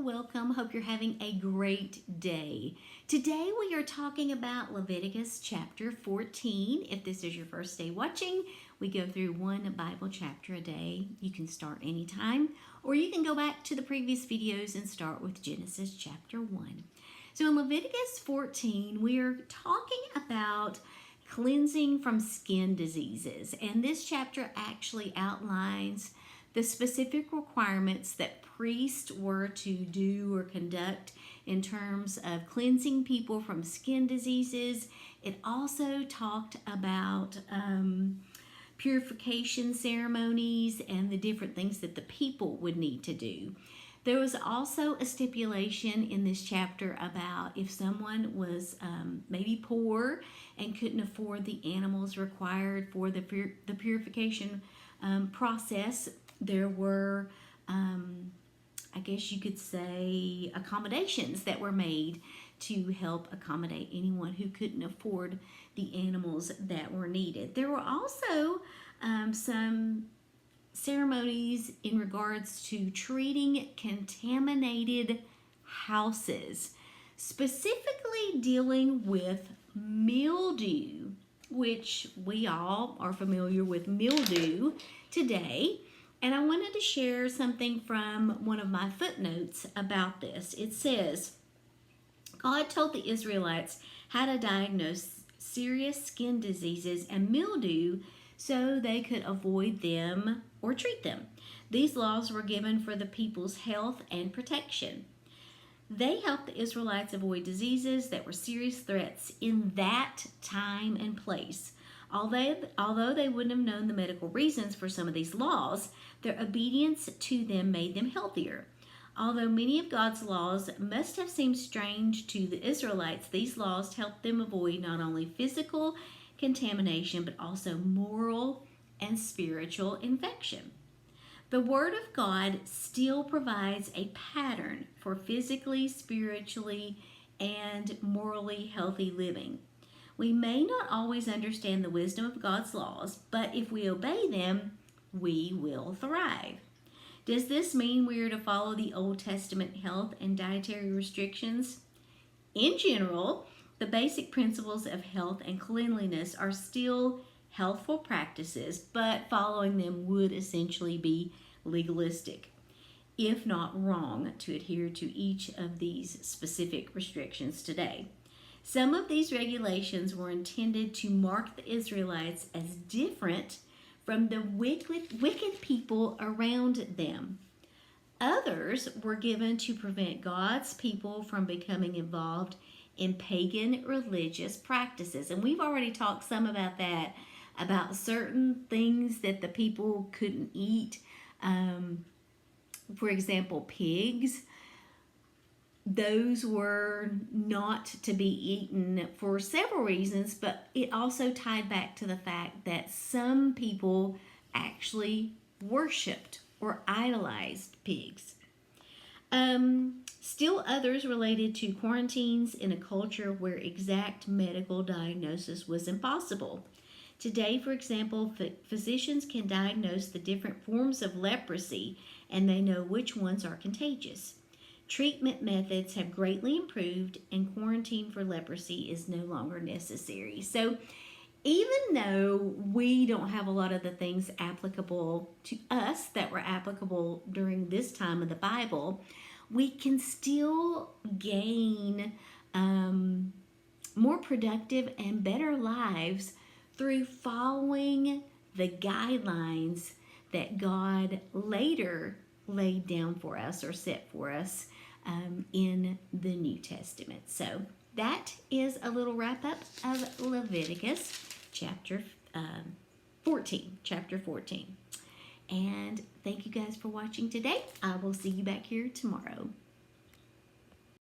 welcome. Hope you're having a great day. Today we are talking about Leviticus chapter 14. If this is your first day watching, we go through one Bible chapter a day. You can start anytime, or you can go back to the previous videos and start with Genesis chapter 1. So in Leviticus 14, we are talking about cleansing from skin diseases, and this chapter actually outlines the specific requirements that priests were to do or conduct in terms of cleansing people from skin diseases. It also talked about purification ceremonies and the different things that the people would need to do. There was also a stipulation in this chapter about if someone was maybe poor and couldn't afford the animals required for the purification process. There were, I guess you could say, accommodations that were made to help accommodate anyone who couldn't afford the animals that were needed. There were also some ceremonies in regards to treating contaminated houses, specifically dealing with mildew, which we all are familiar with mildew today. And I wanted to share something from one of my footnotes about this. It says, God told the Israelites how to diagnose serious skin diseases and mildew so they could avoid them or treat them. These laws were given for the people's health and protection. They helped the Israelites avoid diseases that were serious threats in that time and place. Although they wouldn't have known the medical reasons for some of these laws, their obedience to them made them healthier. Although many of God's laws must have seemed strange to the Israelites, these laws helped them avoid not only physical contamination, but also moral and spiritual infection. The Word of God still provides a pattern for physically, spiritually, and morally healthy living. We may not always understand the wisdom of God's laws, but if we obey them, we will thrive. Does this mean we are to follow the Old Testament health and dietary restrictions? In general, the basic principles of health and cleanliness are still healthful practices, but following them would essentially be legalistic, if not wrong, to adhere to each of these specific restrictions today. Some of these regulations were intended to mark the Israelites as different from the wicked people around them. Others were given to prevent God's people from becoming involved in pagan religious practices. And we've already talked some about that, about certain things that the people couldn't eat. For example, pigs. Those were not to be eaten for several reasons, but it also tied back to the fact that some people actually worshipped or idolized pigs. Still others related to quarantines in a culture where exact medical diagnosis was impossible. Today, for example, physicians can diagnose the different forms of leprosy, and they know which ones are contagious. Treatment methods have greatly improved, and quarantine for leprosy is no longer necessary. So even though we don't have a lot of the things applicable to us that were applicable during this time of the Bible, we can still gain more productive and better lives through following the guidelines that God later laid down for us or set for us in the New Testament. So that is a little wrap up of Leviticus chapter 14. And thank you guys for watching today. I will see you back here tomorrow.